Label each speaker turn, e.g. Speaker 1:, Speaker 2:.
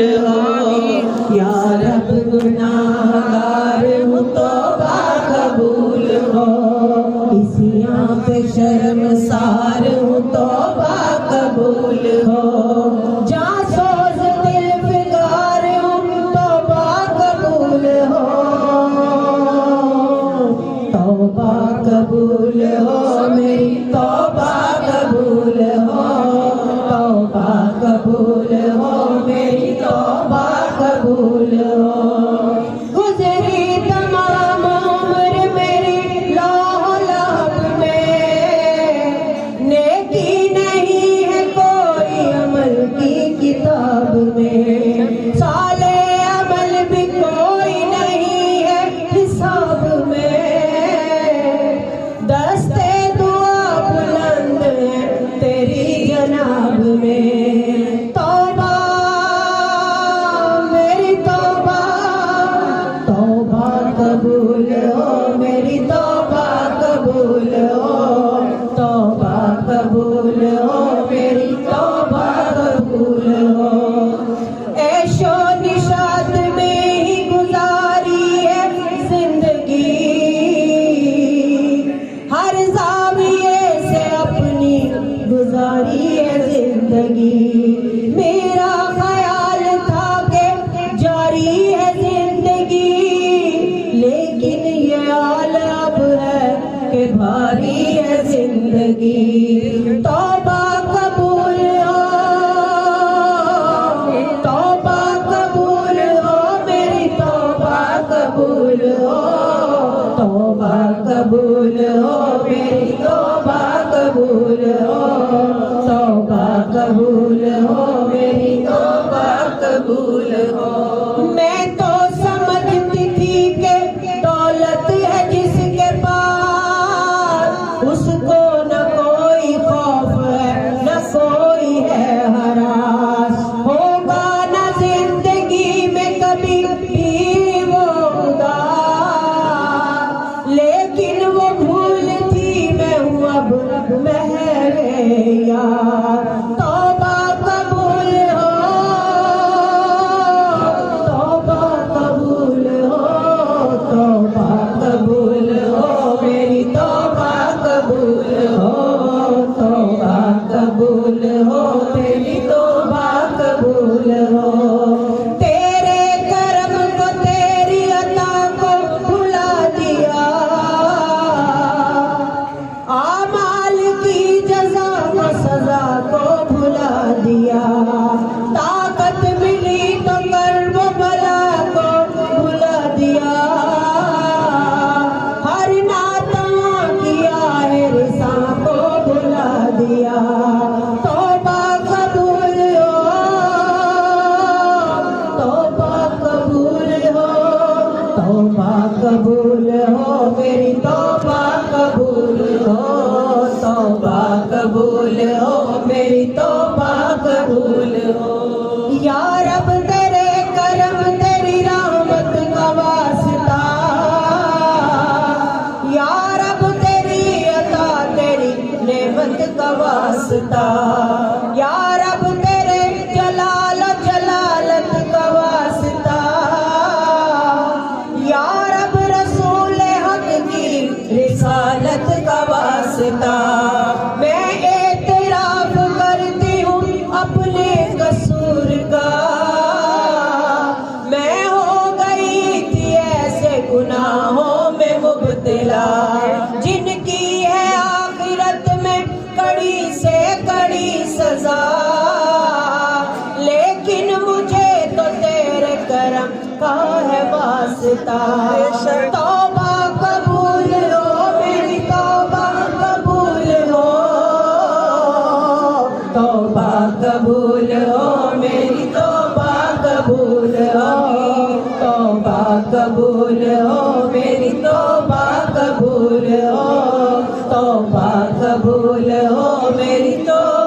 Speaker 1: یا رب گناہگار ہوں توبہ قبول ہو، کسیاں پہ شرمسار ہوں توبہ قبول ہو، جاں سوز دل فگار ہوں توبہ قبول ہو، توبہ قبول ہو میری توبہ قبول ہو، توبہ قبول ہو میری توبہ قبول ہو، گزری تمام عمر میری لوح لہب میں، نیکی نہیں ہے کوئی عمل کی کتاب میں، صالح عمل بھی کوئی نہیں ہے حساب میں، دستے دعا بلند ہے تیری جناب میں، توبہ میری توبہ، توبہ قبول ہو میری توبہ قبول ہو، توبہ قبول ہو میری توبہ قبول ہو، عیش و نشاط میں ہی گزاری ہے زندگی، ہر زاویے سے اپنی گزاری ہے زندگی، میرا خیال تھا کہ جاری ہے زندگی، لیکن یہ حال اب ہے کہ بھاری ہے زندگی، توبہ قبول ہو، توبہ قبول ہو میری توبہ قبول ہو، توبہ قبول ہو میری توبہ قبول ہو، توبہ قبول ہو میری توبہ قبول ہو، میں تو سمجھتی تھی کہ دولت ہے جس کے پاس اس کو نہ کوئی خوف ہے نہ کوئی ہے ہراس، ہوگا نہ زندگی میں کبھی بھی وہ اداس، لیکن وہ بھول تھی میں ہوں اب مہر یار، توبہ قبول ہو، توبہ قبول ہو، توبہ قبول ہو میری توبہ قبول ہو، توبہ قبول ہو میری توبہ قبول ہو، تیرے کرم کو تیری عطا کو بھلا دیا، اعمال کی جزا و سزا کو بھلا دیا، طاقت ملی تو کرب و بلا کو بھلا دیا، ہر ناتواں کیا ہے رساں کو بھلا دیا، توبہ قبول ہو، توبہ قبول ہو، توبہ قبول ہو میری توبہ قبول ہو، توبہ قبول ہو میری توبہ قبول ہو، یا رب تیرے کرم تیری رحمت کا واسطہ، یا رب تیری عطا تیری نعمت کا واسطہ، یا رب تیرے جلال و جلالت کا واسطہ، یا رب رسول حق کی رسالت کا واسطہ، میں اعتراف کرتی ہوں اپنے قصور کا، میں ہو گئی تھی ایسے گناہوں میں مبتلا، جن کی ہے آخرت میں کڑی سے کڑی سزا، لیکن مجھے تو تیرے کرم کا ہے واسطہ، توبہ قبول ہو میری توبہ قبول ہو، توبہ قبول ہو میری توبہ قبول ہو، توبہ قبول ہو میری توبہ قبول ہو، توبہ قبول ہو میری توبہ